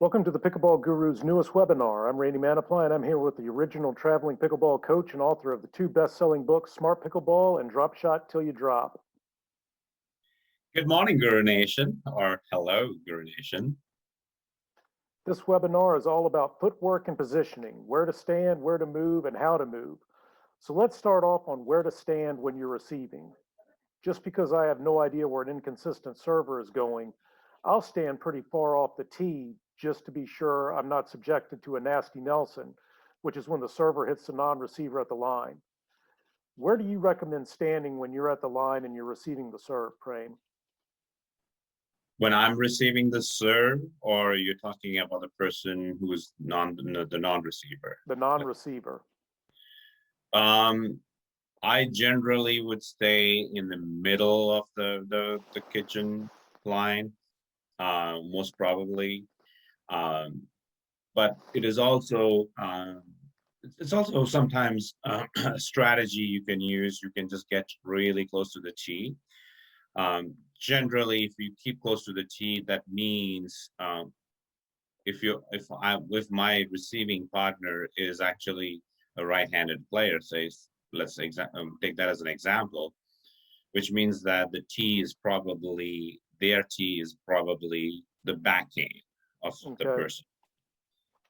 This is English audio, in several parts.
Welcome to the Pickleball Guru's newest webinar. I'm Randy Manaply, and I'm here with the original traveling pickleball coach and author of the two best-selling books, Smart Pickleball and Drop Shot Till You Drop. Good morning, Guru Nation, or hello, Guru Nation. This webinar is all about footwork and positioning, where to stand, where to move, and how to move. So let's start off on where to stand when you're receiving. Just because I have no idea where an inconsistent server is going, I'll stand pretty far off the tee just to be sure I'm not subjected to a nasty Nelson, which is when the server hits the non-receiver at the line. Where do you recommend standing when you're at the line and you're receiving the serve, Prem? When I'm receiving the serve, or you're talking about the person who's the non-receiver? The non-receiver. I generally would stay in the middle of the kitchen line, most probably. But it is also it's also sometimes a strategy you can use. You can just get really close to the tee. Generally, if you keep close to the tee, that means if my receiving partner is actually a right-handed player, say, let's take that as an example, which means that their tee is probably the backhand of the person.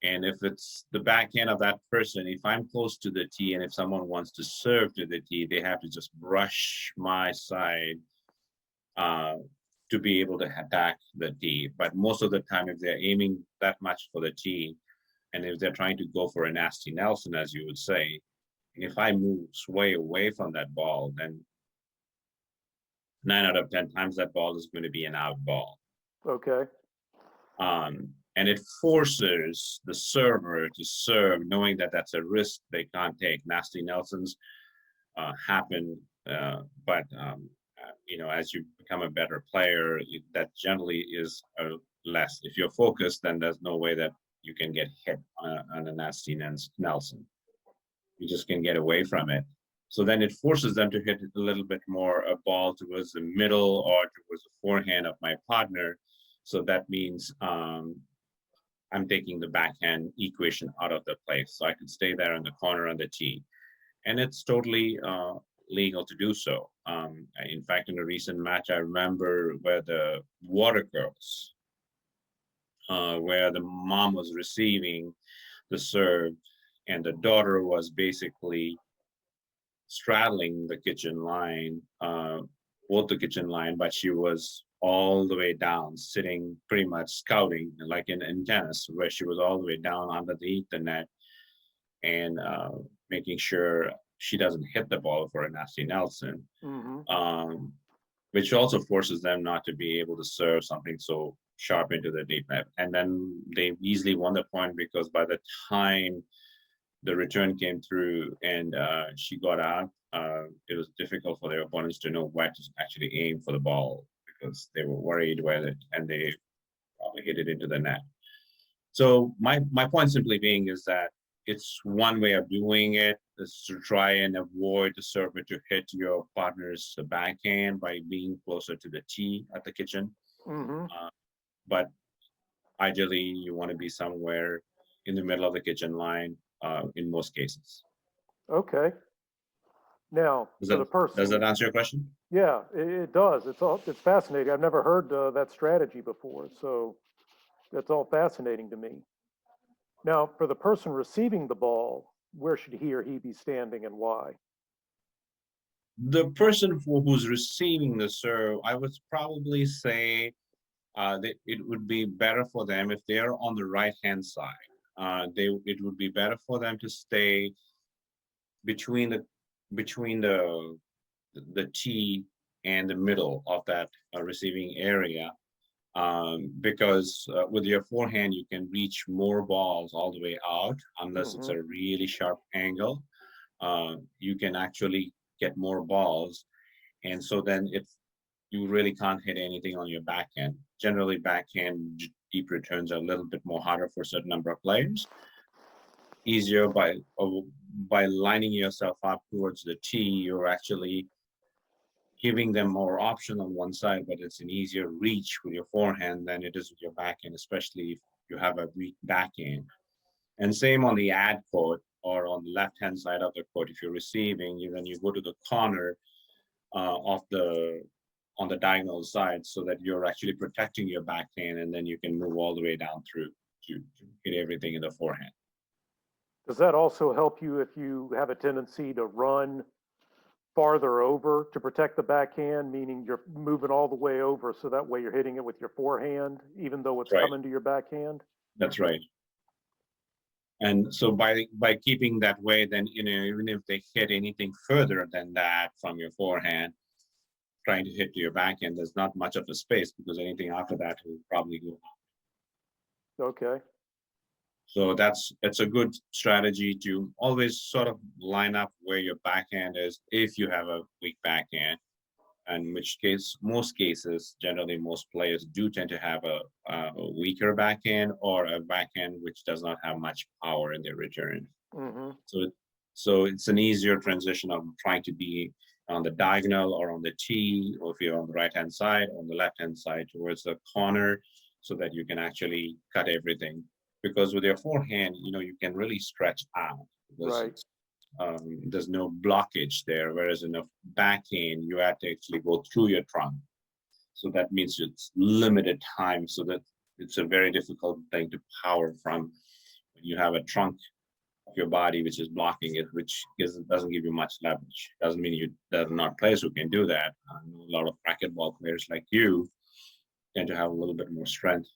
And if it's the backhand of that person, if I'm close to the tee and if someone wants to serve to the tee, they have to just brush my side to be able to attack the tee. But most of the time, if they're aiming that much for the tee, and if they're trying to go for a nasty Nelson, as you would say, if I move way away from that ball, then 9 out of 10 times that ball is going to be an out ball. Okay. And it forces the server to serve, knowing that that's a risk they can't take. Nasty Nelsons happen, but as you become a better player, that generally is less. If you're focused, then there's no way that you can get hit on a nasty Nelson. You just can get away from it. So then it forces them to hit a little bit more a ball towards the middle or towards the forehand of my partner. So that means I'm taking the backhand equation out of the place. So I can stay there in the corner on the tee. And it's totally legal to do so. In fact, in a recent match, I remember where the water girls, where the mom was receiving the serve and the daughter was basically straddling the kitchen line, both the kitchen line, but she was all the way down, sitting pretty much scouting, like in tennis, where she was all the way down underneath the net and making sure she doesn't hit the ball for a nasty Nelson, which also forces them not to be able to serve something so sharp into the deep net. And then they easily won the point because by the time the return came through and she got out, it was difficult for their opponents to know where to actually aim for the ball because they were worried where and they probably hit it into the net. So my point simply being is that it's one way of doing it is to try and avoid the server to hit your partner's backhand by being closer to the tee at the kitchen. But ideally, you want to be somewhere in the middle of the kitchen line in most cases. Okay. Now, for the person. Does that answer your question? Yeah, it does. It's fascinating. I've never heard that strategy before, so that's all fascinating to me. Now, for the person receiving the ball, where should he or he be standing and why? The person who's receiving the serve, I would probably say that it would be better for them if they're on the right-hand side. It would be better for them to stay between the tee and the middle of that receiving area, because with your forehand you can reach more balls all the way out unless it's a really sharp angle. You can actually get more balls, and so then you really can't hit anything on your backhand. Generally, backhand deep returns are a little bit more harder for a certain number of players. Easier by lining yourself up towards the tee, you're actually giving them more option on one side, but it's an easier reach with your forehand than it is with your backhand, especially if you have a weak backhand. And same on the ad court or on the left-hand side of the court. If you're receiving, when you go to the corner of the on the diagonal side, so that you're actually protecting your backhand, and then you can move all the way down through to hit everything in the forehand. Does that also help you if you have a tendency to run farther over to protect the backhand, meaning you're moving all the way over so that way you're hitting it with your forehand, even though it's Right. coming to your backhand? That's right. And so by keeping that way, then even if they hit anything further than that from your forehand, trying to hit to your backhand, there's not much of a space, because anything after that will probably go out. Okay. So it's a good strategy to always sort of line up where your backhand is if you have a weak backhand. In which case, most cases, generally most players do tend to have a weaker backhand, or a backhand which does not have much power in their return. Mm-hmm. So it's an easier transition of trying to be on the diagonal or on the tee, or if you're on the right-hand side, on the left-hand side towards the corner, so that you can actually cut everything. Because with your forehand, you can really stretch out, because Right. there's no blockage there. Whereas in a backhand, you have to actually go through your trunk. So that means it's limited time, so that it's a very difficult thing to power from when you have a trunk of your body which is blocking it, which doesn't give you much leverage. Doesn't mean there are not players who can do that. I know a lot of racquetball players like you tend to have a little bit more strength,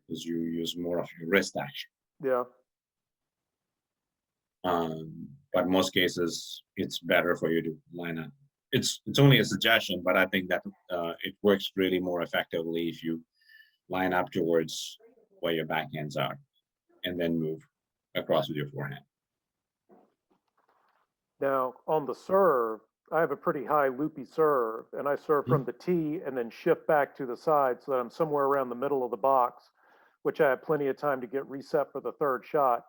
because you use more of your wrist action. Yeah. But in most cases, it's better for you to line up. It's only a suggestion, but I think that it works really more effectively if you line up towards where your backhands are, and then move across with your forehand. Now, on the serve, I have a pretty high loopy serve, and I serve from the tee and then shift back to the side so that I'm somewhere around the middle of the box, which I have plenty of time to get reset for the third shot.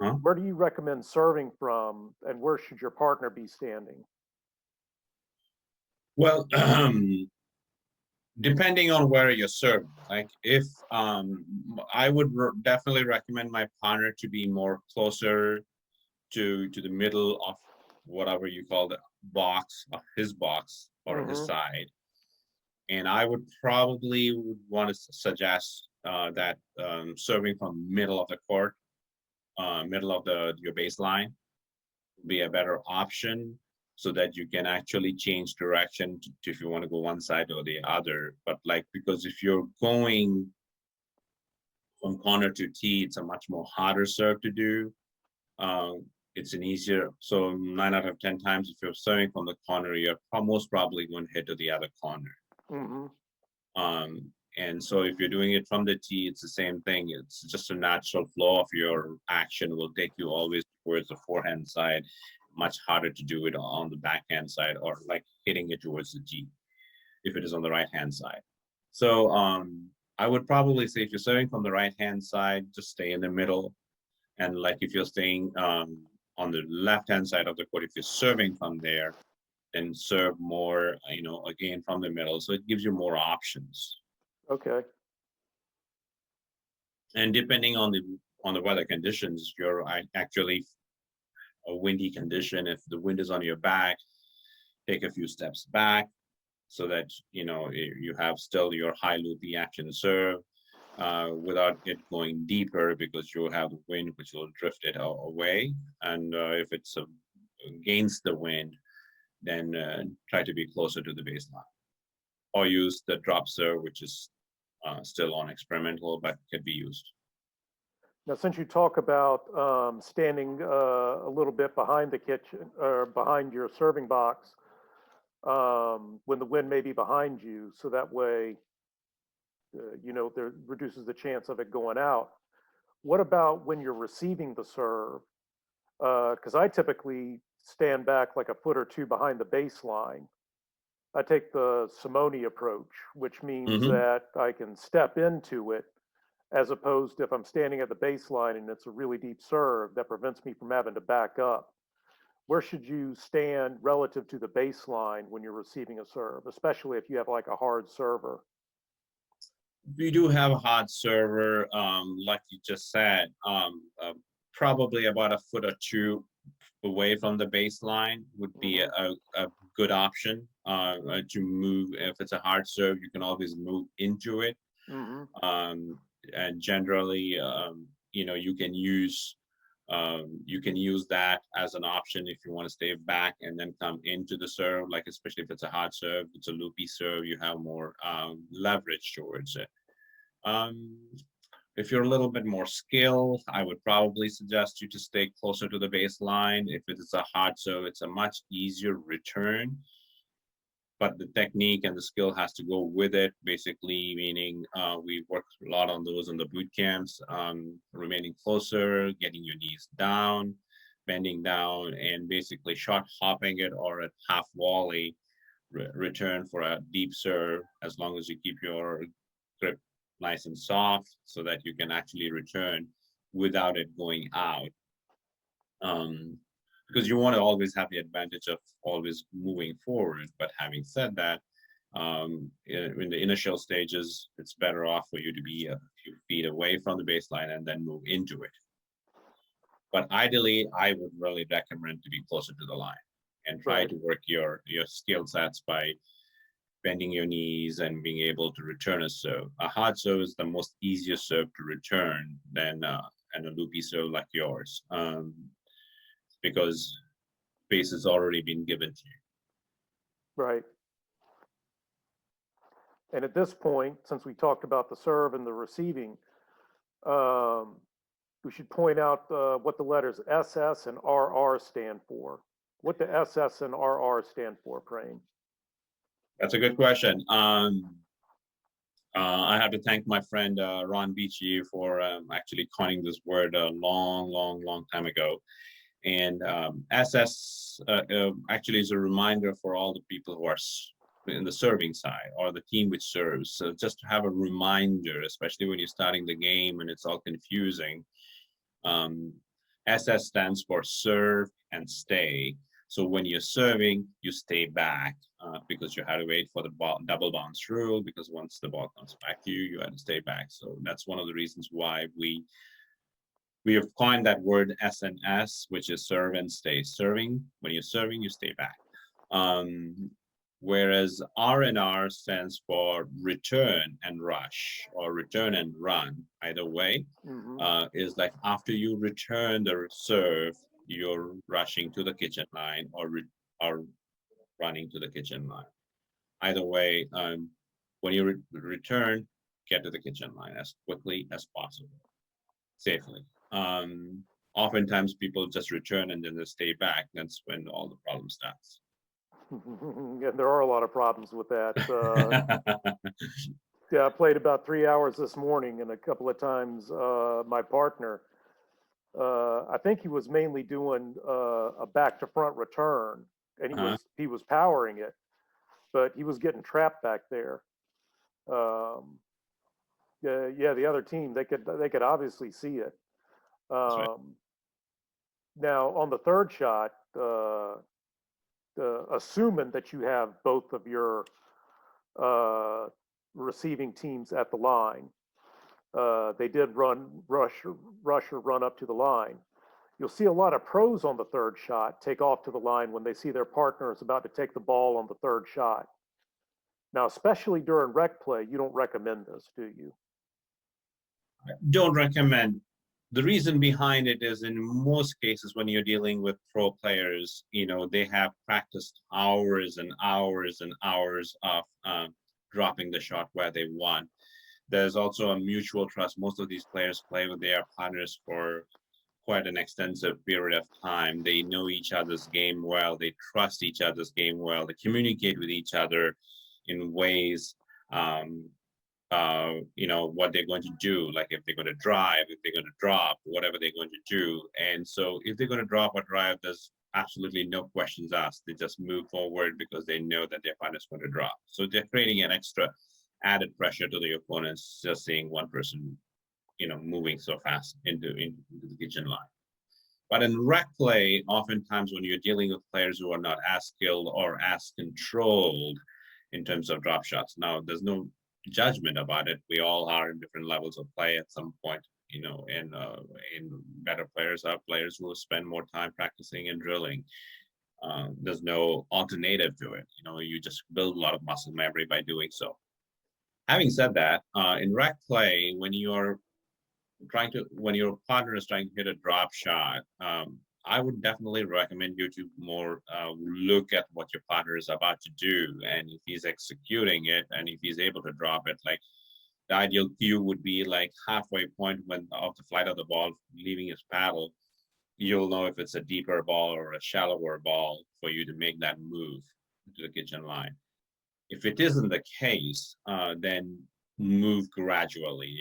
Huh? Where do you recommend serving from, and where should your partner be standing? Well, depending on where you're serving, like if I would definitely recommend my partner to be more closer to the middle of whatever you call the box, of his box or his Mm-hmm. side. And I would probably want to suggest that serving from middle of the court, middle of your baseline, would be a better option, so that you can actually change direction if you want to go one side or the other. But because if you're going from corner to tee, it's a much more harder serve to do. It's an easier, so 9 out of 10 times, if you're serving from the corner, you're most probably going to hit to the other corner. Mm-hmm. And so if you're doing it from the tee, it's the same thing. It's just a natural flow of your action will take you always towards the forehand side. Much harder to do it on the backhand side, or like hitting it towards the tee if it is on the right hand side. So I would probably say, if you're serving from the right hand side, just stay in the middle. And like if you're staying on the left hand side of the court, if you're serving from there, then serve more, again from the middle. So it gives you more options. Okay. And depending on the weather conditions, you're actually a windy condition. If the wind is on your back, take a few steps back, so that you have still your high loopy action serve without it going deeper, because you'll have the wind which will drift it away. And if it's against the wind, then try to be closer to the baseline, or use the drop serve, which is still on experimental, but can be used. Now, since you talk about standing a little bit behind the kitchen or behind your serving box, when the wind may be behind you, so that way, there reduces the chance of it going out. What about when you're receiving the serve? Because I typically stand back like a foot or two behind the baseline. I take the Simone approach, which means that I can step into it, as opposed to if I'm standing at the baseline and it's a really deep serve, that prevents me from having to back up. Where should you stand relative to the baseline when you're receiving a serve, especially if you have like a hard server? We do have a hard server, like you just said, probably about a foot or two away from the baseline would be Hmm. a good option to move. If it's a hard serve, you can always move into it. Hmm. Um, and generally, you can use that as an option if you want to stay back and then come into the serve, like especially if it's a hard serve, it's a loopy serve, you have more leverage towards it. Um, if you're a little bit more skilled, I would probably suggest you to stay closer to the baseline. If it is a hard serve, it's a much easier return, but the technique and the skill has to go with it. Basically, meaning we work a lot on those in the boot camps, remaining closer, getting your knees down, bending down, and basically shot hopping it or a half volley return for a deep serve, as long as you keep your grip nice and soft so that you can actually return without it going out. Um, because you want to always have the advantage of always moving forward. But having said that, in the initial stages, it's better off for you to be a few feet away from the baseline and then move into it. But ideally, I would really recommend to be closer to the line and try Right. to work your skill sets by bending your knees and being able to return a serve. A hard serve is the most easiest serve to return than and a loopy serve like yours, because space has already been given to you. Right. And at this point, since we talked about the serve and the receiving, um, we should point out what the letters SS and RR stand for. What do SS and RR stand for, Prane? That's a good question. I have to thank my friend Ron Beachy for actually coining this word a long time ago. And SS actually is a reminder for all the people who are in the serving side or the team which serves. So just to have a reminder, especially when you're starting the game and it's all confusing. Um, SS stands for serve and stay. So when you're serving, you stay back because you had to wait for the ball, double bounce rule. Because once the ball comes back to you, you had to stay back. So that's one of the reasons why we have coined that word SNS, which is serve and stay. Serving, when you're serving, you stay back. Um, Whereas R&R stands for return and rush or return and run, either way, Hmm. is like after you return the serve, you're rushing to the kitchen line or running to the kitchen line. Either way, when you return, get to the kitchen line as quickly as possible safely. Oftentimes people just return and then they stay back. That's when all the problem starts. And there are a lot of problems with that. Yeah, I played about 3 hours this morning, and a couple of times my partner, I think he was mainly doing a back to front return, and Uh-huh. he was powering it, but he was getting trapped back there. Um, yeah, yeah, the other team they could obviously see it. That's right. Um, Now on the third shot, assuming that you have both of your uh, receiving teams at the line, they did rush or run up to the line. You'll see a lot of pros on the third shot take off to the line when they see their partner is about to take the ball on the third shot. Now, especially during rec play, you don't recommend this, do you? Don't recommend. The reason behind it is in most cases when you're dealing with pro players, they have practiced hours and hours and hours of dropping the shot where they want. There's also a mutual trust. Most of these players play with their partners for quite an extensive period of time. They know each other's game well. They trust each other's game well. They communicate with each other in ways, um, what they're going to do, like if they're going to drive, if they're going to drop, whatever they're going to do. And so if they're going to drop or drive, there's absolutely no questions asked. They just move forward because they know that their partner's going to drop. So they're creating an extra added pressure to the opponents just seeing one person, moving so fast into the kitchen line. But in rec play, oftentimes when you're dealing with players who are not as skilled or as controlled in terms of drop shots, now there's no judgment about it. We all are in different levels of play at some point, and better players are players who will spend more time practicing and drilling. There's no alternative to it. You just build a lot of muscle memory by doing so. Having said that, in rec play, when your partner is trying to hit a drop shot, I would definitely recommend you to more look at what your partner is about to do, and if he's executing it, and if he's able to drop it. Like the ideal cue would be like halfway point when of the flight of the ball, leaving his paddle. You'll know if it's a deeper ball or a shallower ball for you to make that move to the kitchen line. If it isn't the case, then move gradually.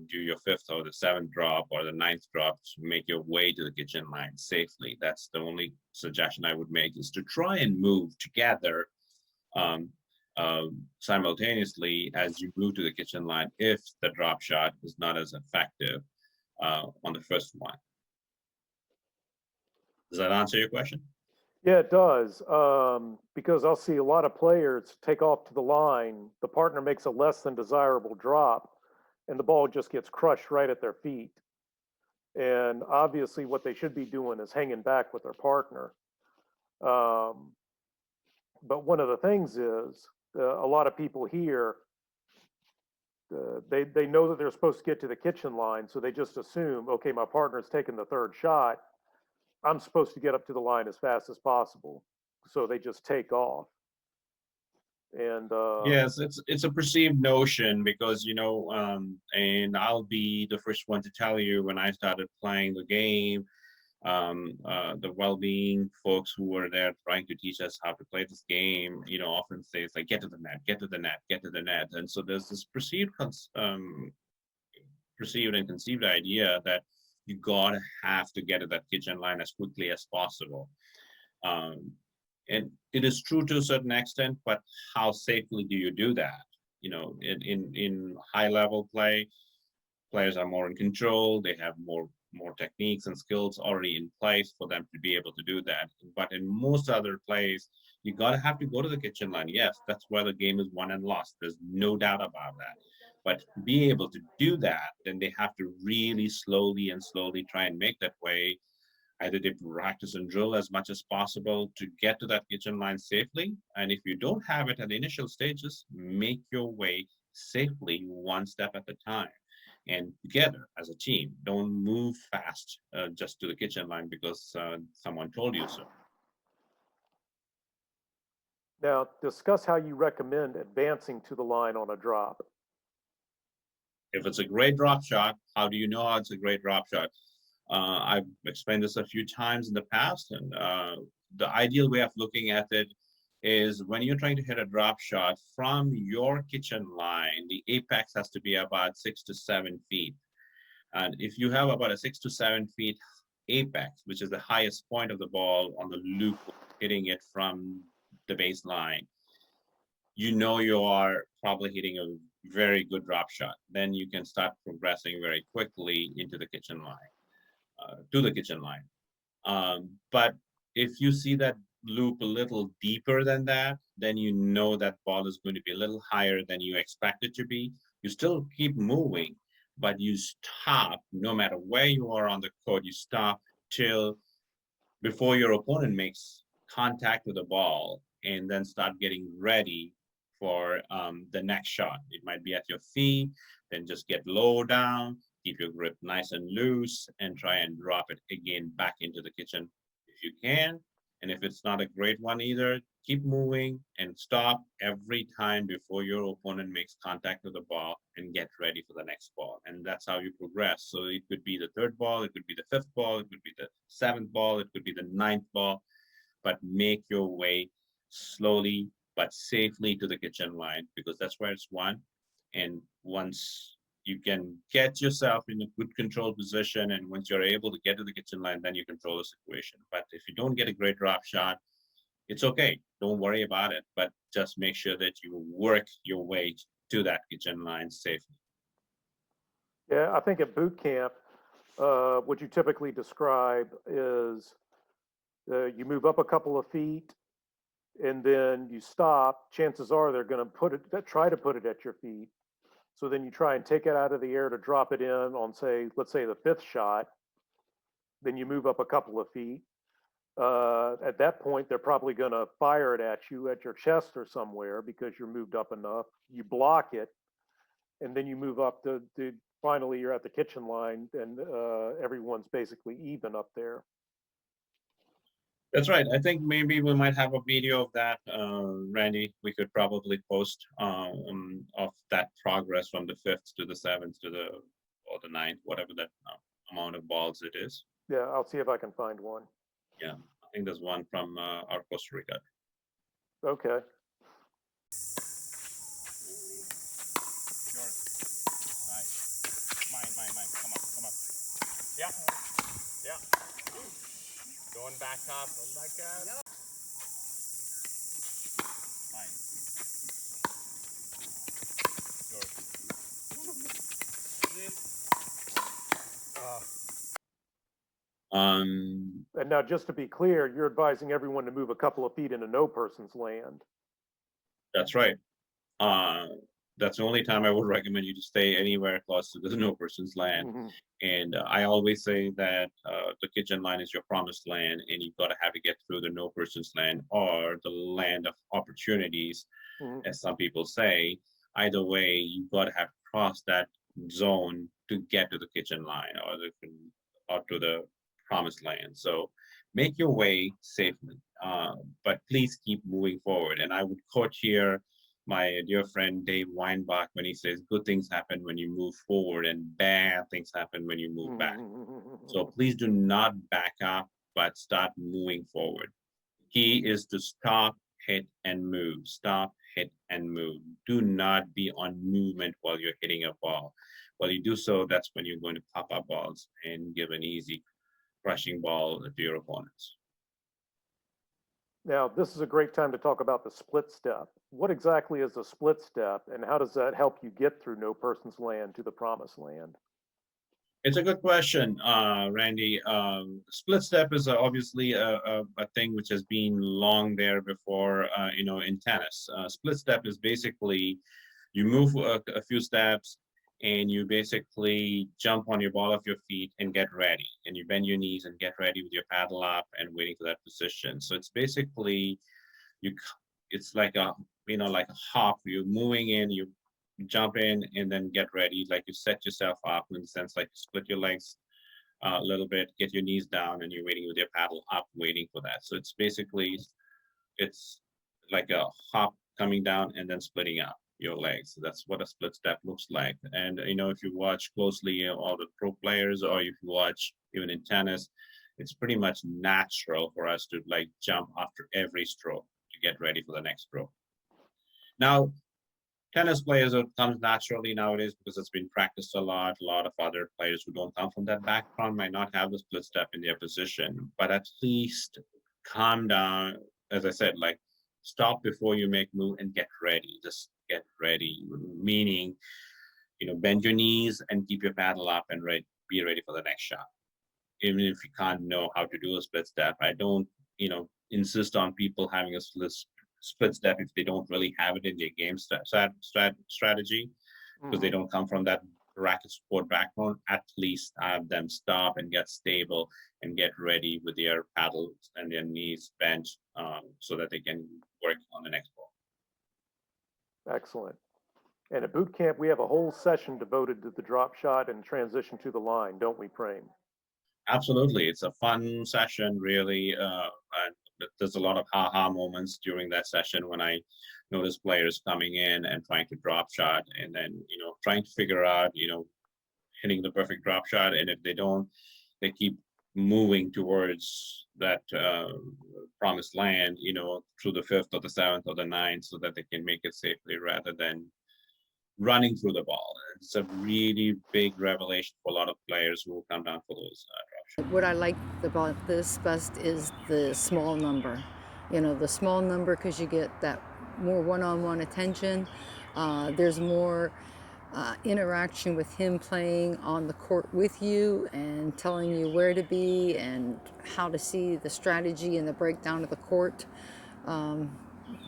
Do your fifth or the seventh drop or the ninth drop to make your way to the kitchen line safely. That's the only suggestion I would make, is to try and move together um, simultaneously as you move to the kitchen line if the drop shot is not as effective on the first one. Does that answer your question? Yeah, it does. Because I'll see a lot of players take off to the line, the partner makes a less than desirable drop, and the ball just gets crushed right at their feet. And obviously, what they should be doing is hanging back with their partner. But one of the things is a lot of people here, they know that they're supposed to get to the kitchen line, so they just assume, okay, my partner's taking the third shot. I'm supposed to get up to the line as fast as possible. So they just take off. And Yes, it's a perceived notion because and I'll be the first one to tell you, when I started playing the game, the well-being folks who were there trying to teach us how to play this game, often say it's like, get to the net, get to the net, get to the net. And so there's this perceived and conceived idea that you gotta have to get to that kitchen line as quickly as possible. Um, and it is true to a certain extent, but how safely do you do that? In high level play, players are more in control. They have more techniques and skills already in place for them to be able to do that. But in most other plays, you gotta have to go to the kitchen line. Yes, that's where the game is won and lost. There's no doubt about that. But to be able to do that, then they have to really slowly try and make that way. Either they practice and drill as much as possible to get to that kitchen line safely. And if you don't have it at the initial stages, make your way safely one step at a time. And together as a team, don't move fast just to the kitchen line because someone told you so. now discuss how you recommend advancing to the line on a drop. If it's a great drop shot, how do you know it's a great drop shot? I've explained this a few times in the past, and the ideal way of looking at it is when you're trying to hit a drop shot from your kitchen line, the apex has to be about 6 to 7 feet. And if you have about a 6 to 7 feet apex, which is the highest point of the ball on the loop, hitting it from the baseline, you are probably hitting a very good drop shot. Then you can start progressing very quickly into the kitchen line, to the kitchen line. But if you see that loop a little deeper than that, then you know that ball is going to be a little higher than you expect it to be. You still keep moving, but you stop no matter where you are on the court. You stop till before your opponent makes contact with the ball, and then start getting ready for the next shot. It might be at your feet, then just get low down, keep your grip nice and loose, and try and drop it again back into the kitchen if you can. And if it's not a great one either, keep moving and stop every time before your opponent makes contact with the ball and get ready for the next ball. And that's how you progress. So it could be the third ball, it could be the fifth ball, it could be the seventh ball, it could be the ninth ball, but make your way slowly but safely to the kitchen line because that's where it's won. And once you can get yourself in a good control position, and once you're able to get to the kitchen line, then you control the situation. But if you don't get a great drop shot, it's okay. Don't worry about it, but just make sure that you work your way to that kitchen line safely. Yeah, I think at boot camp, what you typically describe is you move up a couple of feet and then you stop. Chances are they're going to try to put it at your feet. So then you try and take it out of the air to drop it in on, say, let's say the fifth shot. Then you move up a couple of feet. At that point, they're probably going to fire it at you at your chest or somewhere because you're moved up enough. You block it, and then you move up to finally you're at the kitchen line, and everyone's basically even up there. That's right. I think maybe we might have a video of that, Randy. We could probably post of that progress from the fifth to the seventh to the or the ninth, whatever that amount of balls it is. Yeah, I'll see if I can find one. Yeah, I think there's one from our Costa Rica. Okay. Yours. Nice. Mine. Come up. Yeah. Yeah. Going back up. Yep. Mine. And now, just to be clear, you're advising everyone to move a couple of feet into no person's land. That's right. That's the only time I would recommend you to stay anywhere close to the no person's land. Mm-hmm. And I always say that the kitchen line is your promised land, and you've got to have to get through the no person's land or the land of opportunities, Mm-hmm. as some people say. Either way, you've got to have crossed that zone to get to the kitchen line or to the promised land. So make your way safely, but please keep moving forward. And I would quote here my dear friend Dave Weinbach when he says, "Good things happen when you move forward, and bad things happen when you move back." So please do not back up, but start moving forward. Key is to stop, hit, and move. Stop, hit, and move. Do not be on movement while you're hitting a ball. While you do so, that's when you're going to pop up balls and give an easy crushing ball to your opponents. Now, this is a great time to talk about the split step. What exactly is a split step, and how does that help you get through no person's land to the promised land? It's a good question, Randy. Split step is obviously a thing which has been long there before, in tennis. Split step is basically you move a few steps and you basically jump on your ball of your feet and get ready. And you bend your knees and get ready with your paddle up and waiting for that position. So it's basically you. It's like like a hop. You're moving in. You jump in and then get ready. Like you set yourself up in the sense like you split your legs a little bit, get your knees down, and you're waiting with your paddle up, waiting for that. So it's basically it's like a hop coming down and then splitting up your legs. So that's what a split step looks like. And if you watch closely all the pro players, or if you watch even in tennis, it's pretty much natural for us to like jump after every stroke to get ready for the next stroke. Now, tennis players, it comes naturally nowadays because it's been practiced a lot. A lot of other players who don't come from that background might not have the split step in their position, but at least calm down. As I said, like stop before you make move and get ready. Just get ready, meaning, bend your knees and keep your paddle up and be ready for the next shot. Even if you can't know how to do a split step, I don't, insist on people having a split step if they don't really have it in their game strategy, because they don't come from that racket sport background. At least have them stop and get stable and get ready with their paddles and their knees bent, so that they can work on the next ball. Excellent. And at boot camp, we have a whole session devoted to the drop shot and transition to the line, don't we, Prem? Absolutely, it's a fun session, really. And there's a lot of ha-ha moments during that session when I notice players coming in and trying to drop shot, and then trying to figure out hitting the perfect drop shot, and if they don't, they keep moving towards that promised land, through the fifth or the seventh or the ninth, so that they can make it safely rather than running through the ball. It's a really big revelation for a lot of players who will come down for those drop shots. What I like about this best is the small number. The small number, because you get that more one-on-one attention. There's more interaction with him playing on the court with you and telling you where to be and how to see the strategy and the breakdown of the court.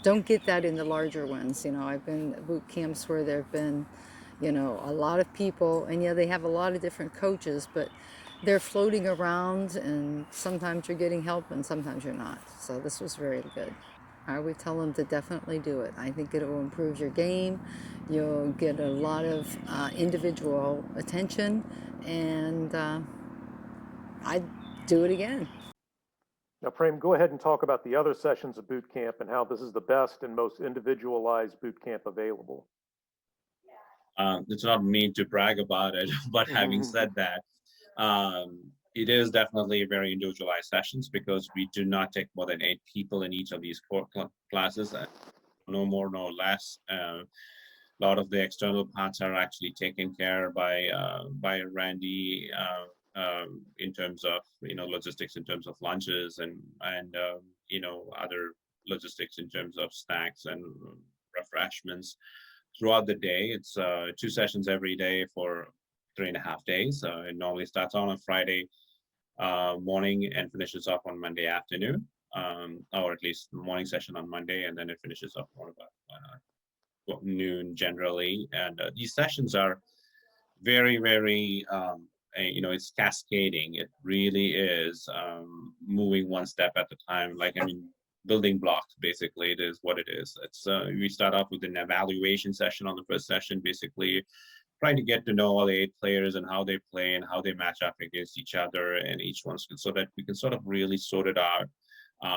Don't get that in the larger ones. I've been at boot camps where there have been You know, a lot of people, and yeah, they have a lot of different coaches, but they're floating around, and sometimes you're getting help and sometimes you're not. So this was very good. I would tell them to definitely do it. I think it will improve your game. You'll get a lot of individual attention, and I'd do it again. Now, Prem, go ahead and talk about the other sessions of boot camp and how this is the best and most individualized boot camp available. It's not me to brag about it, but having said that, it is definitely very individualized sessions because we do not take more than 8 people in each of these core classes, no more, no less. A lot of the external parts are actually taken care by Randy in terms of logistics, in terms of lunches and other logistics in terms of snacks and refreshments throughout the day. It's 2 sessions every day for 3.5 days. It normally starts on a Friday morning and finishes up on Monday afternoon, or at least morning session on Monday, and then it finishes up on about noon generally. And these sessions are very, very, it's cascading. It really is moving one step at a time. Like, I mean, building blocks, basically, it is what it is. It's we start off with an evaluation session on the first session, basically trying to get to know all the 8 players and how they play and how they match up against each other and each one, so that we can sort of really sort it out,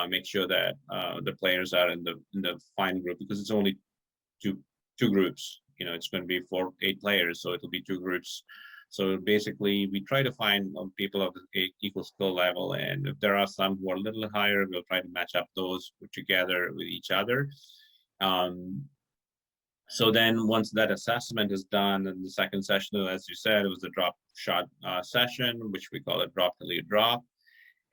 make sure that the players are in the fine group, because it's only two groups. It's going to be 8 players, so it'll be 2 groups. So basically, we try to find people of the equal skill level, and if there are some who are a little higher, we'll try to match up those together with each other. So then once that assessment is done, and the second session, as you said, it was the drop shot session, which we call a drop till you drop.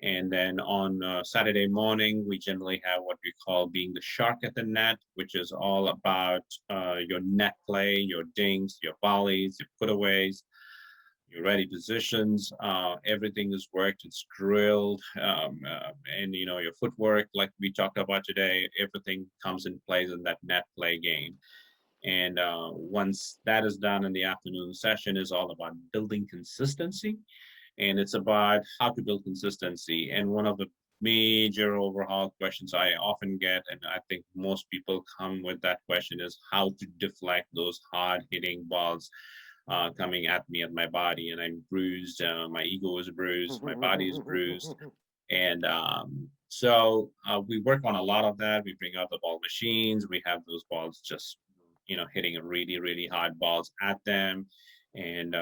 And then on Saturday morning, we generally have what we call being the shark at the net, which is all about your net play, your dinks, your volleys, your putaways, your ready positions. Everything is worked, it's drilled, and your footwork, like we talked about today, everything comes in place in that net play game. And once that is done, in the afternoon session is all about building consistency. And it's about how to build consistency. And one of the major overhaul questions I often get, and I think most people come with that question, is how to deflect those hard hitting balls coming at me at my body. And I'm bruised, my ego is bruised, my body is bruised. And so we work on a lot of that. We bring out the ball machines. We have those balls just hitting a really, really hard balls at them. And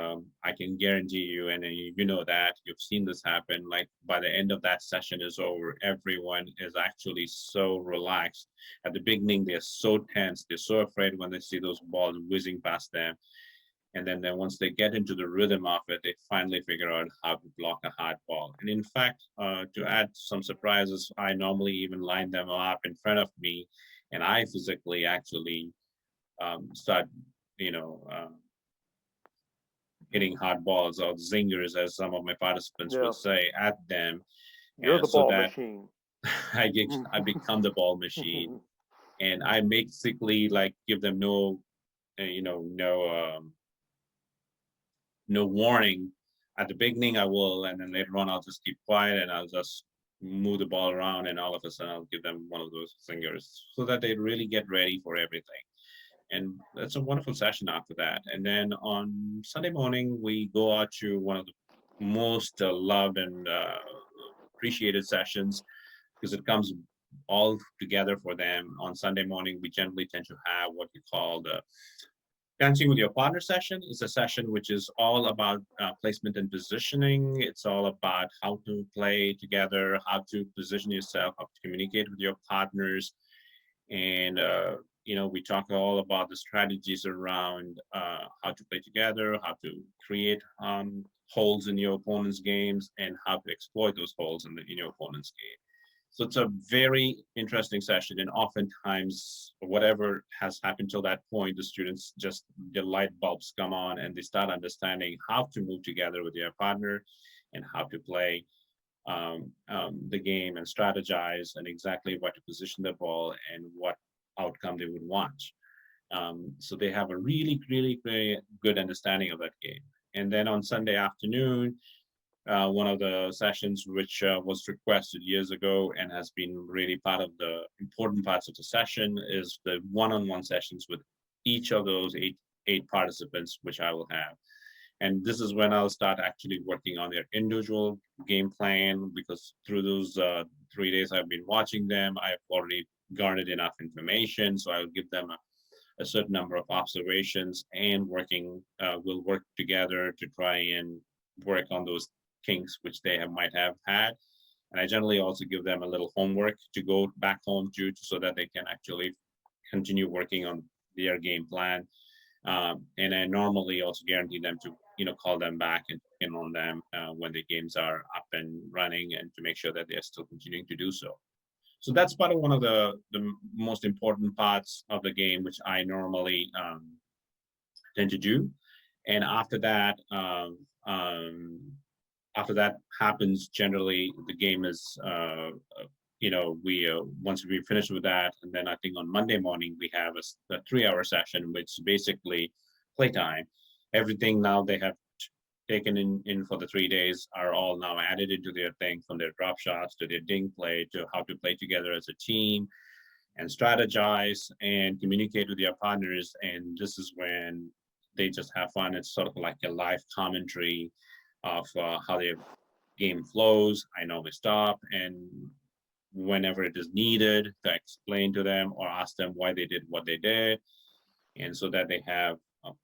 I can guarantee you, and you know that, you've seen this happen, like by the end of that session is over, everyone is actually so relaxed. At the beginning, they're so tense. They're so afraid when they see those balls whizzing past them. And then once they get into the rhythm of it, they finally figure out how to block a hard ball. And in fact, to add some surprises, I normally even line them up in front of me, and I physically actually start, hitting hard balls or zingers, as some of my participants Yeah. would say, at them. You're And the so ball that machine. I become the ball machine, and I basically like give them no, no warning. At the beginning, I will, and then later on, I'll just keep quiet and I'll just move the ball around, and all of a sudden, I'll give them one of those zingers so that they really get ready for everything. And that's a wonderful session after that. And then on Sunday morning, we go out to one of the most loved and appreciated sessions, because it comes all together for them. On Sunday morning, we generally tend to have what we call the Dancing with Your Partner session. Is a session which is all about placement and positioning. It's all about how to play together, how to position yourself, how to communicate with your partners. And we talk all about the strategies around how to play together, how to create holes in your opponent's games, and how to exploit those holes in your opponent's game. So it's a very interesting session, and oftentimes, whatever has happened till that point, the students just, the light bulbs come on and they start understanding how to move together with their partner and how to play the game and strategize and exactly what to position the ball and what outcome they would want. So they have a really, really, very good understanding of that game. And then on Sunday afternoon, one of the sessions which was requested years ago and has been really part of the important parts of the session is the one-on-one sessions with each of those eight participants, which I will have. And this is when I'll start actually working on their individual game plan, because through those 3 days I've been watching them, I've already garnered enough information. So I'll give them a certain number of observations, and we'll work together to try and work on those kinks which they might have had. And I generally also give them a little homework to go back home to, so that they can actually continue working on their game plan. And I normally also guarantee them to, call them back and check in on them when the games are up and running, and to make sure that they're still continuing to do so. So that's part of one of the most important parts of the game, which I normally tend to do. And after that happens, generally the game is, we once we finish with that, and then I think on Monday morning we have a 3-hour session, which is basically playtime. Everything now they have taken in for the 3 days are all now added into their thing, from their drop shots to their ding play to how to play together as a team and strategize and communicate with their partners. And this is when they just have fun. It's sort of like a live commentary of how their game flows. I normally stop, and whenever it is needed, to explain to them or ask them why they did what they did, and so that they have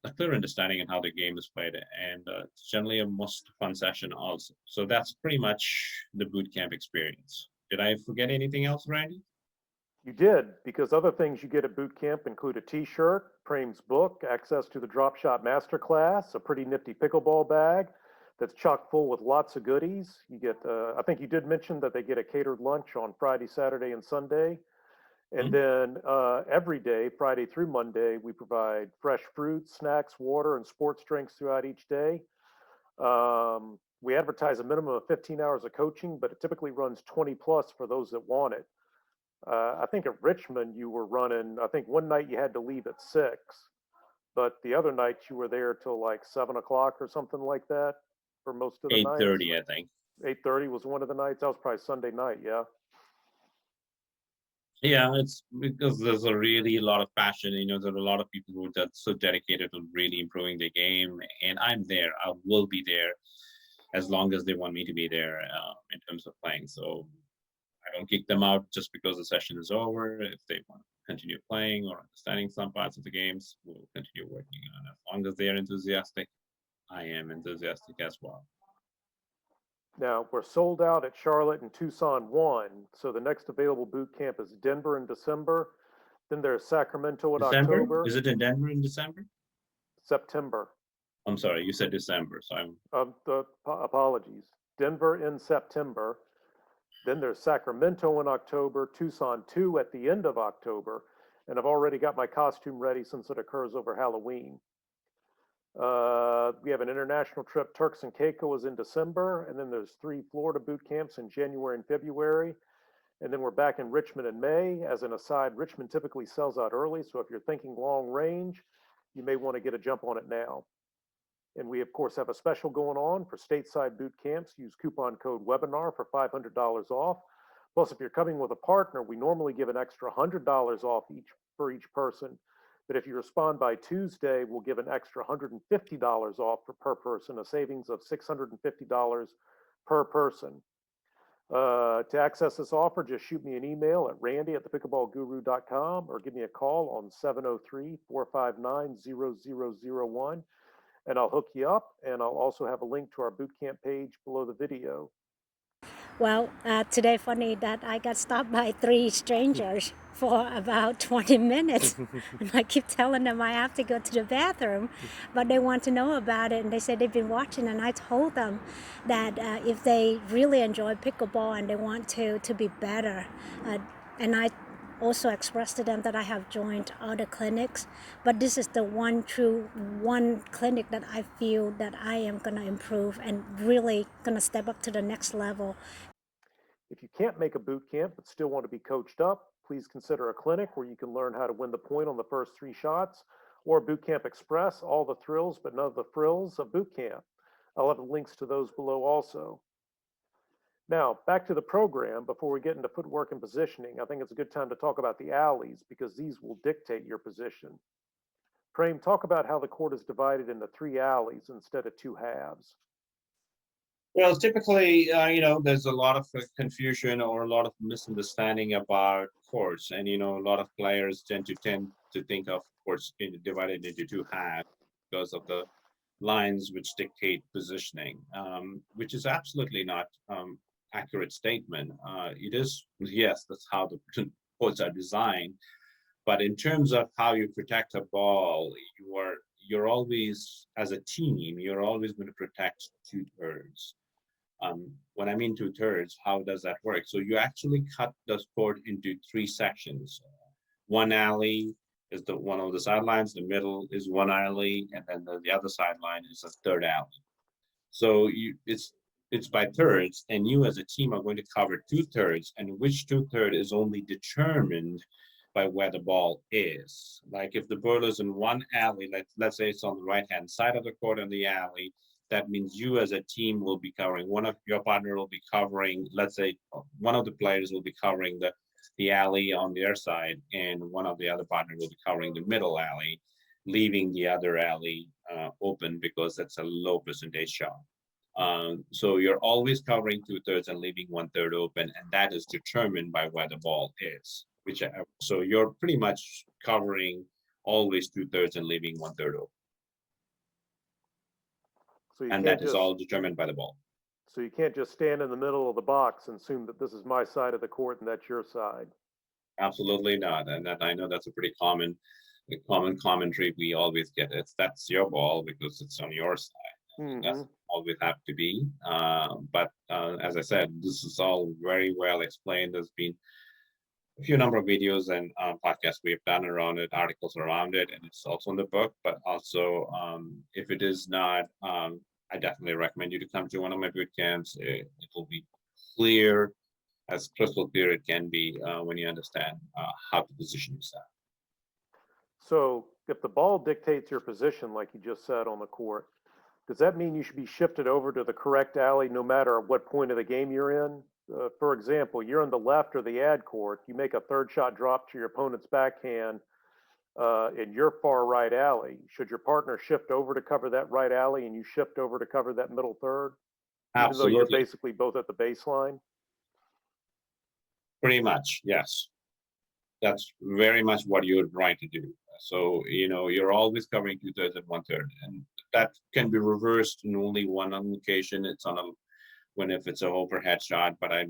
a clear understanding of how the game is played. And it's generally a most fun session also. So that's pretty much the boot camp experience. Did I forget anything else, Randy? You did, because other things you get at boot camp include a t-shirt, Prame's book, access to the Drop Shot Masterclass, a pretty nifty pickleball bag that's chock full with lots of goodies. You get, I think you did mention that they get a catered lunch on Friday, Saturday, and Sunday. And then every day, Friday through Monday, we provide fresh fruit, snacks, water, and sports drinks throughout each day. We advertise a minimum of 15 hours of coaching, but it typically runs 20 plus for those that want it. I think at Richmond, you were running, I think one night you had to leave at 6, but the other nights you were there till like 7 o'clock or something like that for most of the nights. 8:30, I think. 8:30 was one of the nights. That was probably Sunday night, yeah. Yeah, it's because there's a really lot of passion. There are a lot of people who are so dedicated to really improving the game, and I'm there. I will be there as long as they want me to be there in terms of playing. So I don't kick them out just because the session is over. If they want to continue playing or understanding some parts of the games, we'll continue working on it. As long as they are enthusiastic, I am enthusiastic as well. Now, we're sold out at Charlotte and Tucson 1, so the next available boot camp is Denver in December. Then there's Sacramento in December? October. Is it in Denver in December? September. I'm sorry, you said December, so I'm. Apologies. Denver in September. Then there's Sacramento in October, Tucson 2 at the end of October, and I've already got my costume ready since it occurs over Halloween. We have an international trip. Turks and Caicos in December, and then there's 3 Florida boot camps in January and February. And then we're back in Richmond in May. As an aside, Richmond typically sells out early, so if you're thinking long range, you may want to get a jump on it now. And we, of course, have a special going on for stateside boot camps. Use coupon code webinar for $500 off. Plus, if you're coming with a partner, we normally give an extra $100 off for each person. But if you respond by Tuesday, we'll give an extra $150 off per person, a savings of $650 per person. To access this offer, just shoot me an email at randy@thepickleballguru.com or give me a call on 703-459-0001, and I'll hook you up, and I'll also have a link to our bootcamp page below the video. Well, today funny that I got stopped by 3 strangers for about 20 minutes. And I keep telling them I have to go to the bathroom, but they want to know about it. And they said they've been watching, and I told them that if they really enjoy pickleball and they want to be better, and I also expressed to them that I have joined other clinics, but this is the one clinic that I feel that I am going to improve and really going to step up to the next level. If you can't make a boot camp but still want to be coached up, please consider a clinic where you can learn how to win the point on the first 3 shots, or Boot Camp Express, all the thrills but none of the frills of boot camp. I'll have links to those below also. Now, back to the program. Before we get into footwork and positioning, I think it's a good time to talk about the alleys because these will dictate your position. Prem, talk about how the court is divided into 3 alleys instead of 2 halves. Well, typically, there's a lot of confusion or a lot of misunderstanding about courts, and a lot of players tend to think of courts divided into 2 halves because of the lines which dictate positioning, which is absolutely not accurate statement. It is, yes, that's how the courts are designed, but in terms of how you protect a ball, you're always, as a team, you're always going to protect 2/3. When I mean 2/3, how does that work? So you actually cut the court into 3 sections. One alley is one of the sidelines, the middle is one alley, and then the other sideline is a 3rd alley. So it's by thirds, and you as a team are going to cover 2/3, and which 2/3 is only determined by where the ball is. Like if the ball is in one alley, let's say it's on the right-hand side of the court in the alley, that means you as a team will be covering, one of your partner will be covering, let's say one of the players will be covering the alley on their side, and one of the other partner will be covering the middle alley, leaving the other alley open because that's a low percentage shot. So you're always covering 2/3 and leaving 1/3 open, and that is determined by where the ball is. So you're pretty much covering always 2/3 and leaving 1/3 open. So you And can't that is all determined by the ball. So you can't just stand in the middle of the box and assume that this is my side of the court and that's your side. Absolutely not. And that, I know that's a pretty common commentary we always get. That's your ball because it's on your side. Mm-hmm. Doesn't always have to be. But as I said, this is all very well explained. There's been a few number of videos and podcasts we've done around it, articles around it, and it's also in the book. But also, if it is not, I definitely recommend you to come to one of my boot camps. It will be clear, as crystal clear it can be when you understand how to position yourself. So if the ball dictates your position, like you just said on the court, does that mean you should be shifted over to the correct alley no matter what point of the game you're in? For example, you're in the left or the ad court, you make a 3rd shot drop to your opponent's backhand in your far right alley. Should your partner shift over to cover that right alley and you shift over to cover that middle 3rd? Even Absolutely. though you're basically both at the baseline? Pretty much, yes. That's very much what you would try to do. So, you're always covering 2/3 and 1/3. And that can be reversed in only one occasion. It's if it's an overhead shot, but I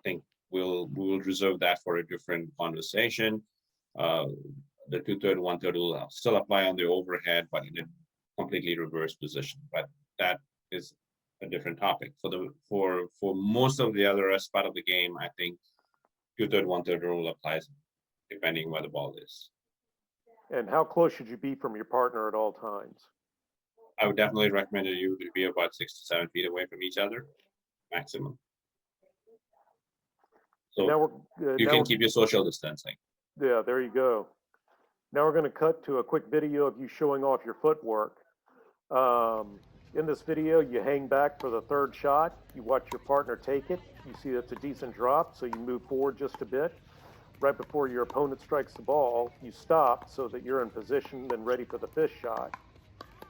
think we will reserve that for a different conversation. The 2/3, 1/3 will still apply on the overhead, but in a completely reversed position. But that is a different topic. For most of the other rest part of the game, I think 2/3, 1/3 rule applies depending where the ball is. And how close should you be from your partner at all times? I would definitely recommend you to be about 6 to 7 feet away from each other, maximum. So you can keep your social distancing. Yeah, there you go. Now we're going to cut to a quick video of you showing off your footwork. In this video, you hang back for the 3rd shot. You watch your partner take it. You see that's a decent drop, so you move forward just a bit. Right before your opponent strikes the ball, you stop so that you're in position and ready for the 5th shot.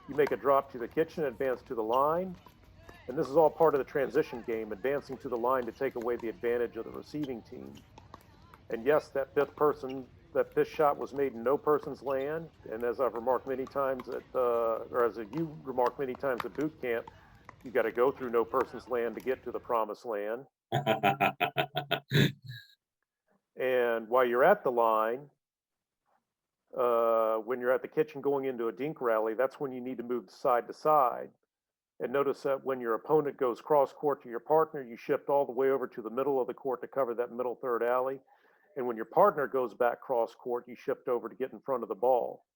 You make a drop to the kitchen, advance to the line. And this is all part of the transition game, advancing to the line to take away the advantage of the receiving team. And yes, that 5th shot was made in no person's land. And as I've remarked many times you remarked many times at boot camp, you got to go through no person's land to get to the promised land. And while you're at the line, when you're at the kitchen going into a dink rally, that's when you need to move side to side. And notice that when your opponent goes cross court to your partner, you shift all the way over to the middle of the court to cover that middle 3rd alley. And when your partner goes back cross court, you shift over to get in front of the ball.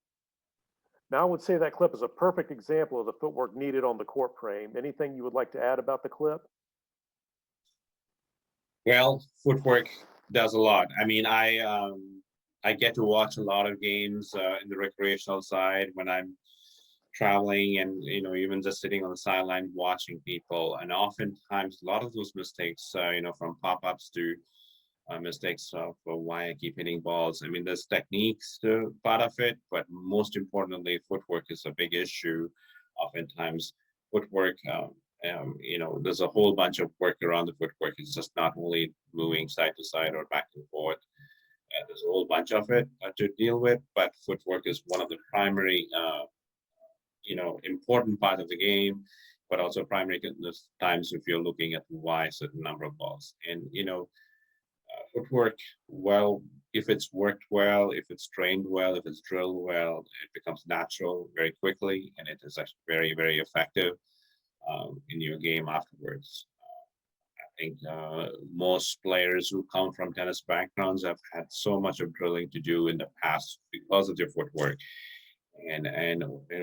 Now, I would say that clip is a perfect example of the footwork needed on the court frame. Anything you would like to add about the clip? Well, footwork does a lot. I mean, I get to watch a lot of games in the recreational side when I'm traveling, and even just sitting on the sideline watching people. And oftentimes, a lot of those mistakes, from pop-ups to mistakes for why I keep hitting balls. I mean, there's techniques to part of it, but most importantly, footwork is a big issue. Oftentimes, footwork, there's a whole bunch of work around the footwork. It's just not only moving side to side or back and forth. There's a whole bunch of it to deal with, but footwork is one of the primary, important part of the game, but also primary times if you're looking at why a certain number of balls. And footwork, well, if it's worked well, if it's trained well, if it's drilled well, it becomes natural very quickly, and it is actually very, very effective in your game afterwards. I think most players who come from tennis backgrounds have had so much of drilling to do in the past because of their footwork. And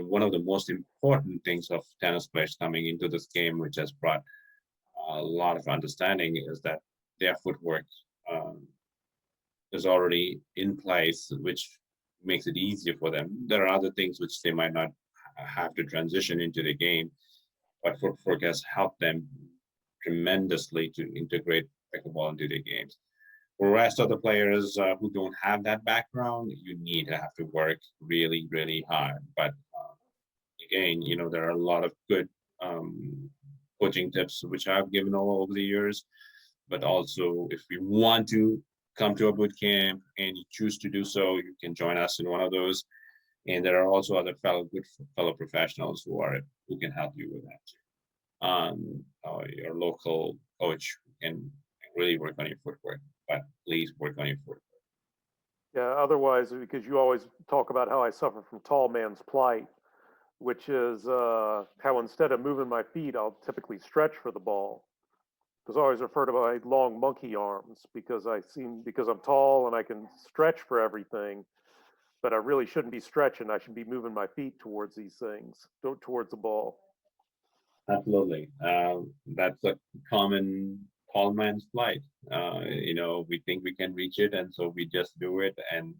one of the most important things of tennis players coming into this game, which has brought a lot of understanding, is that their footwork is already in place, which makes it easier for them. There are other things which they might not have to transition into the game, but footwork has helped them tremendously to integrate pickleball into their games. For the rest of the players who don't have that background, you need to have to work really, really hard. But again, there are a lot of good coaching tips which I've given all over the years. But also, if you want to come to a boot camp and you choose to do so, you can join us in one of those. And there are also other fellow professionals who can help you with that too. Your local coach can really work on your footwork, but please work on your footwork. Yeah, otherwise, because you always talk about how I suffer from tall man's plight, which is how instead of moving my feet, I'll typically stretch for the ball. Because I always refer to my long monkey arms because I'm tall and I can stretch for everything, but I really shouldn't be stretching. I should be moving my feet towards these things, towards the ball. Absolutely. That's a common tall man's plight. We think we can reach it, and so we just do it, and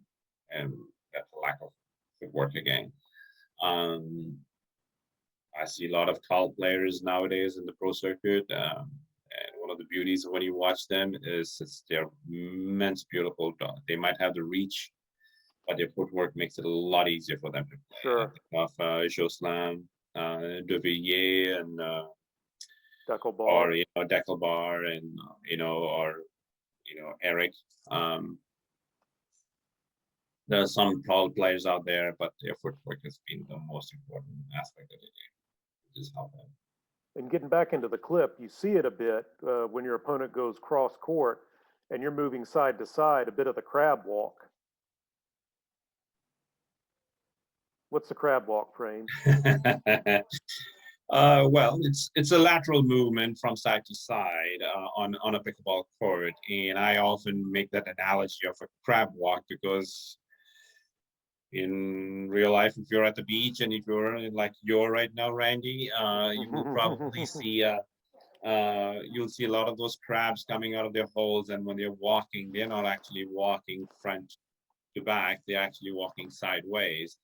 that's a lack of footwork again. I see a lot of tall players nowadays in the pro circuit. And one of the beauties of when you watch them is they're immense, beautiful. They might have the reach, but their footwork makes it a lot easier for them to play. Sure. Josselin, De Villiers, and Pickleball. or Deckelbar, and Eric. There are some tall players out there, but their footwork has been the most important aspect of the game. Just help them. And getting back into the clip, you see it a bit when your opponent goes cross court and you're moving side to side, a bit of the crab walk. What's the crab walk, Frame? Well, it's a lateral movement from side to side on a pickleball court, and I often make that analogy of a crab walk because in real life, if you're at the beach and if you're like you're right now, Randy, you will probably see you'll see a lot of those crabs coming out of their holes, and when they're walking, they're not actually walking front to back, they're actually walking sideways.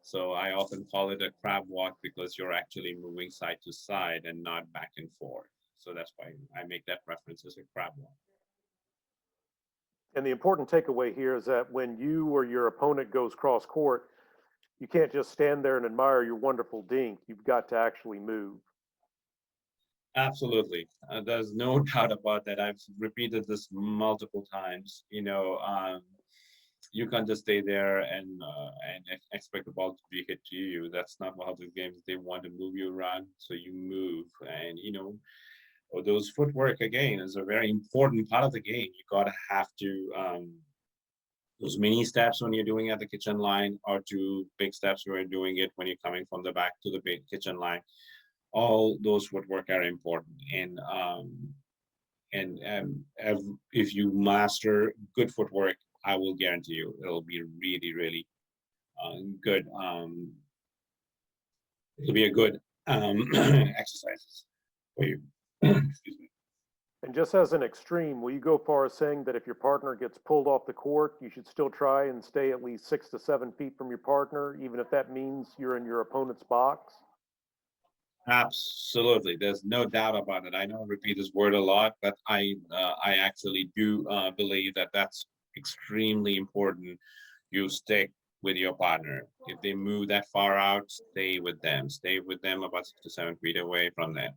So I often call it a crab walk because you're actually moving side to side and not back and forth. So that's why I make that reference as a crab walk. And the important takeaway here is that when you or your opponent goes cross court, you can't just stand there and admire your wonderful dink. You've got to actually move. Absolutely. There's no doubt about that. I've repeated this multiple times. You can't just stay there and expect the ball to be hit to you. That's not how the games. They want to move you around, so you move. And those footwork again is a very important part of the game. You gotta have to those mini steps when you're doing it at the kitchen line, or two big steps when you're doing it when you're coming from the back to the kitchen line. All those footwork are important, and if you master good footwork, I will guarantee you it'll be really, really good. It'll be a good exercises for you. Excuse me. And just as an extreme, will you go far as saying that if your partner gets pulled off the court, you should still try and stay at least 6 to 7 feet from your partner, even if that means you're in your opponent's box? Absolutely, there's no doubt about it. I know I repeat this word a lot, but I actually do believe that that's extremely important. You stick with your partner. If they move that far out, stay with them. Stay with them about 6 to 7 feet away from them.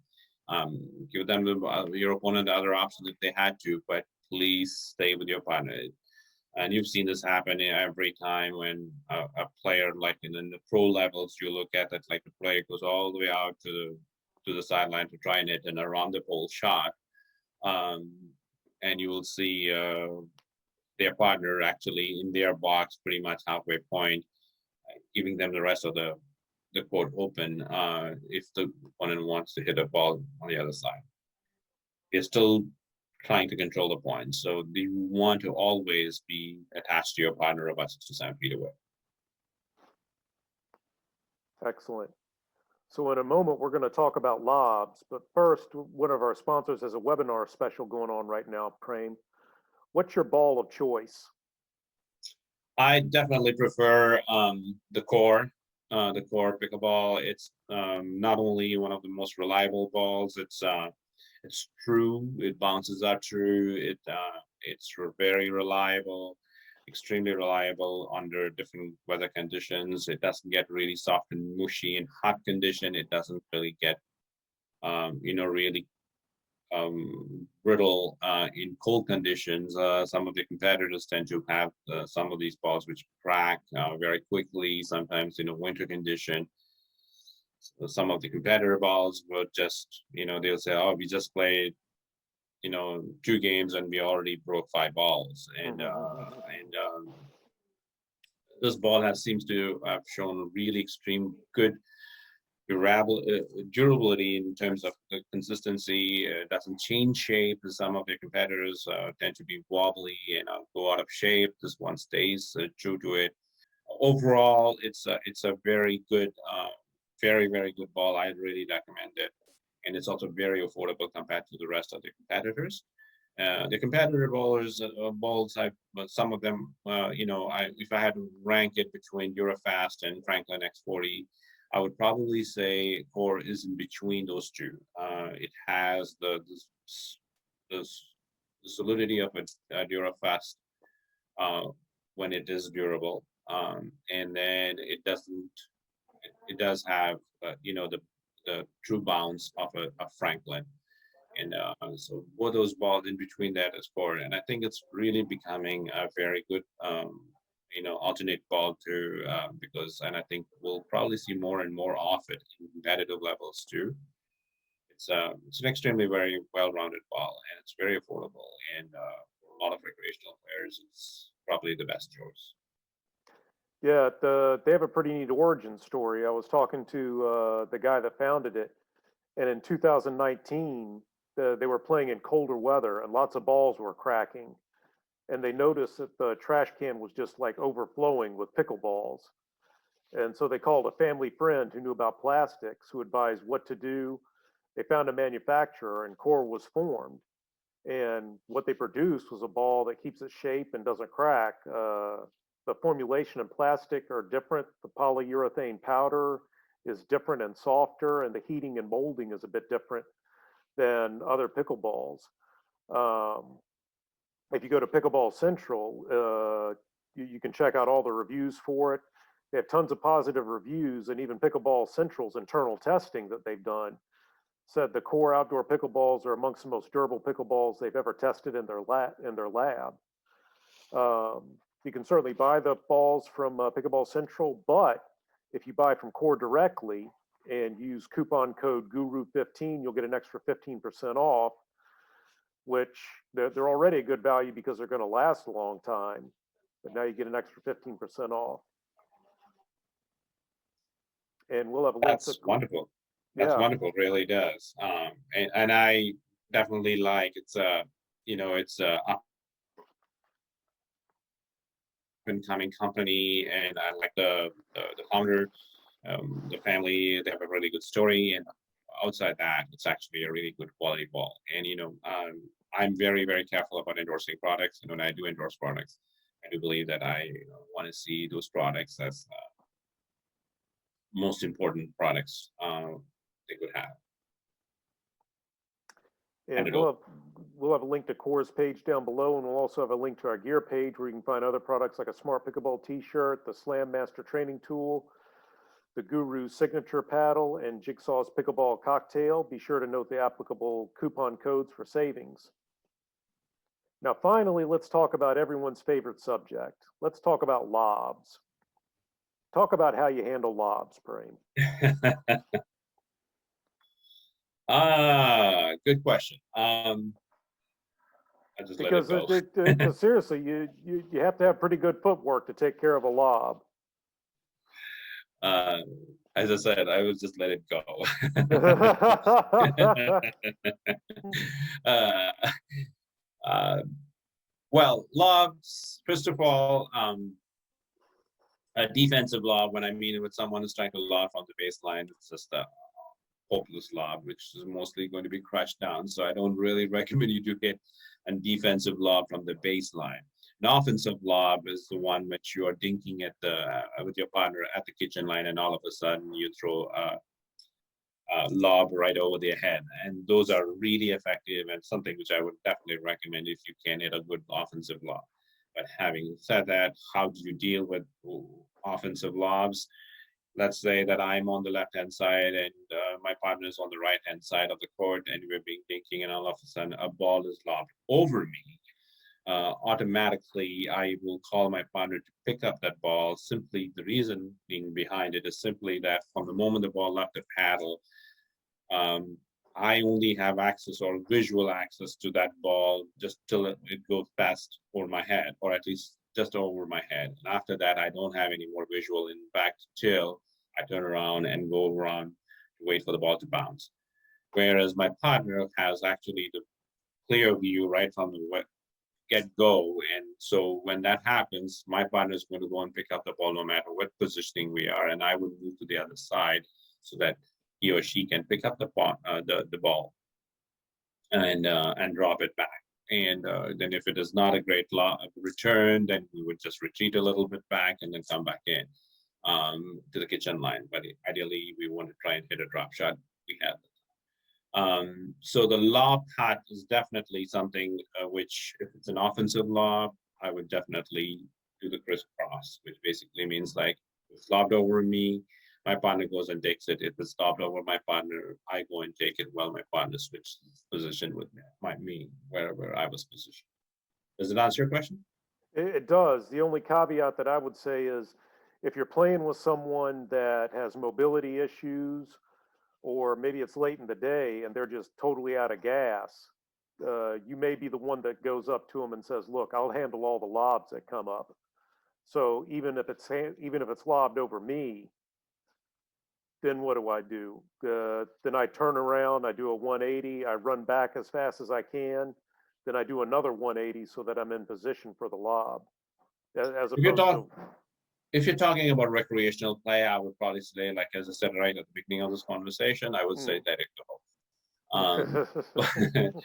Give them your opponent the other option if they had to, but please stay with your partner. And you've seen this happen every time when a player, like in the pro levels, you look at it, like the player goes all the way out to the sideline to try and hit an around the pole shot. Um, and you will see their partner actually in their box pretty much halfway point, giving them the rest of the court open if the opponent wants to hit a ball on the other side. They're still trying to control the point. So you want to always be attached to your partner about 6 to 7 feet away. Excellent. So in a moment, we're going to talk about lobs, but first, one of our sponsors has a webinar special going on right now, Prem. What's your ball of choice? I definitely prefer the core pickleball. It's not only one of the most reliable balls, it's true. It bounces out true. It's very reliable, extremely reliable under different weather conditions. It doesn't get really soft and mushy in hot condition. It doesn't really get really brittle in cold conditions. Some of the competitors tend to have some of these balls which crack very quickly, sometimes in a winter condition. So some of the competitor balls will just, they'll say, oh, we just played, 2 games and we already broke 5 balls. And this ball seems to have shown really extreme good durability in terms of the consistency. Doesn't change shape. Some of your competitors tend to be wobbly and go out of shape. This one stays true to it. Overall, it's a very good, very, very good ball. I really recommend it. And it's also very affordable compared to the rest of the competitors. The competitor balls, some of them, if I had to rank it between Eurofast and Franklin X40, I would probably say Core is in between those two. It has the solidity of a Eurofast when it is durable, and then it does have the true bounce of a Franklin. And so both those balls in between that is Core, and I think it's really becoming a very good alternate ball to and I think we'll probably see more and more of it in competitive levels too. It's an extremely very well-rounded ball, and it's very affordable, and for a lot of recreational players, it's probably the best choice. Yeah, they have a pretty neat origin story. I was talking to the guy that founded it, and in 2019, they were playing in colder weather, and lots of balls were cracking. And they noticed that the trash can was just like overflowing with pickleballs. And so they called a family friend who knew about plastics, who advised what to do. They found a manufacturer, and Core was formed. And what they produced was a ball that keeps its shape and doesn't crack. The formulation and plastic are different. The polyurethane powder is different and softer, and the heating and molding is a bit different than other pickleballs. If you go to Pickleball Central, you can check out all the reviews for it. They have tons of positive reviews, and even Pickleball Central's internal testing that they've done said the Core outdoor pickleballs are amongst the most durable pickleballs they've ever tested in their lab. You can certainly buy the balls from Pickleball Central, but if you buy from Core directly and use coupon code GURU15, you'll get an extra 15% off, which they're already a good value because they're going to last a long time. But now you get an extra 15% off. And we'll have a link. That's wonderful. That's wonderful, really does. And I definitely like it's up and coming company, and I like the founder, the family. They have a really good story, and outside that, it's actually a really good quality ball. And I'm very, very careful about endorsing products. And when I do endorse products, I do believe that I want to see those products as most important products they could have. And we'll have a link to Core's page down below, and we'll also have a link to our gear page where you can find other products like a Smart Pickleball t-shirt, the Slam Master training tool, the Guru's signature paddle, and Jigsaw's pickleball cocktail. Be sure to note the applicable coupon codes for savings. Now, finally, let's talk about everyone's favorite subject. Let's talk about lobs. Talk about how you handle lobs, Prem. Good question. I just let it go. Because seriously, you have to have pretty good footwork to take care of a lob. As I said, I would just let it go. Well, lobs, first of all, a defensive lob, when I mean it with someone who's trying to lob from the baseline, it's just a hopeless lob, which is mostly going to be crushed down. So I don't really recommend you to hit a defensive lob from the baseline. An offensive lob is the one which you are dinking at with your partner at the kitchen line, and all of a sudden you throw a lob right over their head. And those are really effective and something which I would definitely recommend if you can hit a good offensive lob. But having said that, how do you deal with offensive lobs? Let's say that I'm on the left-hand side and my partner is on the right-hand side of the court, and we're being dinking, and all of a sudden a ball is lobbed over me. Automatically, I will call my partner to pick up that ball. Simply, the reason being behind it is simply that from the moment the ball left the paddle, I only have access or visual access to that ball just till it goes past over my head, or at least just over my head. And after that, I don't have any more visual impact till I turn around and go around to wait for the ball to bounce. Whereas my partner has actually the clear view right from the get-go. And so when that happens, my partner is going to go and pick up the ball no matter what positioning we are. And I would move to the other side so that he or she can pick up the ball and drop it back. And then if it is not a great return, then we would just retreat a little bit back and then come back in to the kitchen line. But ideally, we want to try and hit a drop shot. We have it. So the lob part is definitely something which, if it's an offensive lob, I would definitely do the crisscross, which basically means like it's lobbed over me, my partner goes and takes it. If it's lobbed over my partner, I go and take it while my partner switches position with me wherever I was positioned. Does it answer your question? It does. The only caveat that I would say is if you're playing with someone that has mobility issues, or maybe it's late in the day and they're just totally out of gas, you may be the one that goes up to them and says, look, I'll handle all the lobs that come up. So even if it's lobbed over me, then what do? Then I turn around, I do a 180, I run back as fast as I can, then I do another 180 so that I'm in position for the lob. If you're talking about recreational play, I would probably say, like as I said right at the beginning of this conversation, I would say let it go.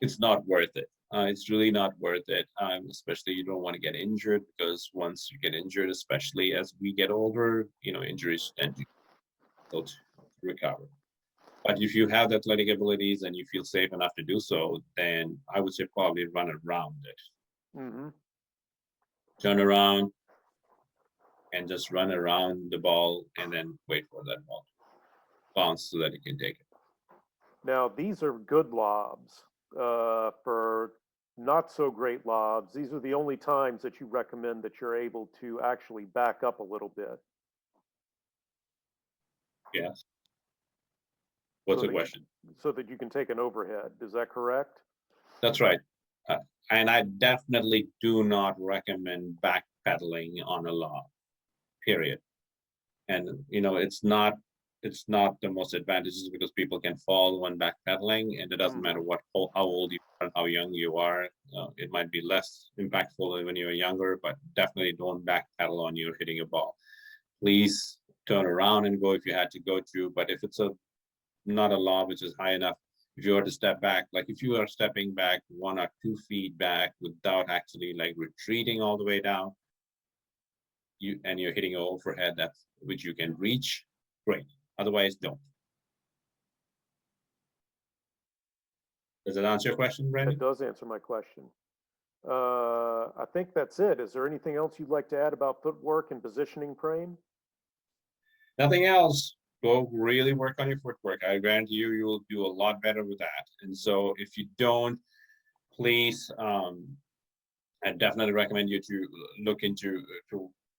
It's not worth it. It's really not worth it. Especially you don't want to get injured, because once you get injured, especially as we get older, injuries tend to recover. But if you have the athletic abilities and you feel safe enough to do so, then I would say probably run around it. Mm-hmm. Turn around and just run around the ball and then wait for that ball to bounce so that you can take it. Now, these are good lobs. For not so great lobs, these are the only times that you recommend that you're able to actually back up a little bit. Yes. What's the question? So that you can take an overhead. Is that correct? That's right. And I definitely do not recommend backpedaling on a lob, period. And, it's not the most advantageous, because people can fall when backpedaling, and it doesn't matter how old you are and how young you are. It might be less impactful when you're younger, but definitely don't backpedal on you hitting a ball. Please turn around and go if you had to go to, but if it's a not a lob which is high enough. If you were to step back, like if you are stepping back 1 or 2 feet back without actually like retreating all the way down, you're hitting your overhead, that's which you can reach, great. Otherwise, don't. Does that answer your question, Brandon? That does answer my question. I think that's it. Is there anything else you'd like to add about footwork and positioning, Prem? Nothing else. Go really work on your footwork. I guarantee you, you will do a lot better with that. And so if you don't, please, I definitely recommend you to look into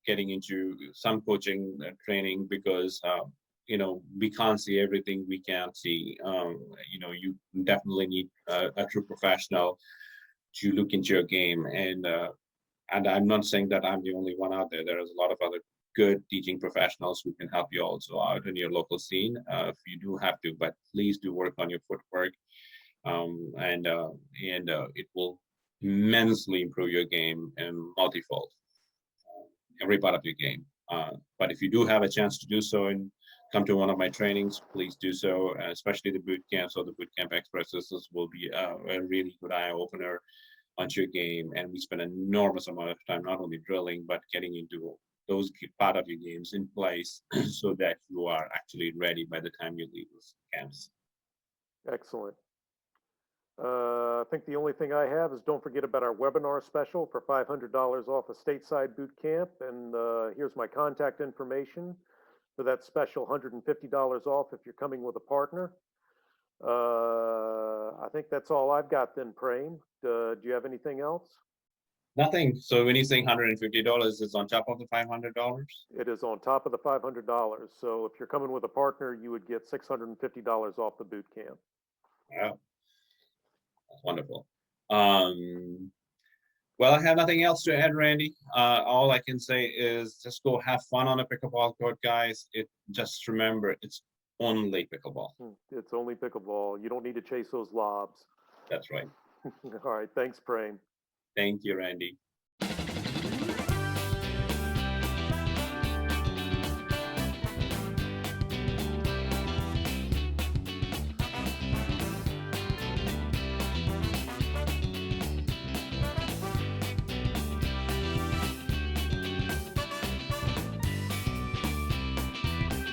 getting into some coaching training, because we can't see everything we can't see. You definitely need a true professional to look into your game. And I'm not saying that I'm the only one out there. There is a lot of other good teaching professionals who can help you also out in your local scene if you do have to. But please do work on your footwork, and it will immensely improve your game and multifold every part of your game. But if you do have a chance to do so and come to one of my trainings, please do so, especially the boot camps or the boot camp expresses. This will be a really good eye opener onto your game. And we spend an enormous amount of time not only drilling, but getting into those part of your games in place so that you are actually ready by the time you leave those camps. Excellent. I think the only thing I have is don't forget about our webinar special for $500 off a stateside boot camp. And here's my contact information for that special $150 off if you're coming with a partner. I think that's all I've got then, Prem. Do you have anything else? Nothing. So when you're saying $150, it's on top of the $500? It is on top of the $500. So if you're coming with a partner, you would get $650 off the boot camp. Wow. That's wonderful. Well, I have nothing else to add, Randy. All I can say is just go have fun on a pickleball court, guys. Just remember, it's only pickleball. It's only pickleball. You don't need to chase those lobs. That's right. All right. Thanks, Prem. Thank you, Randy.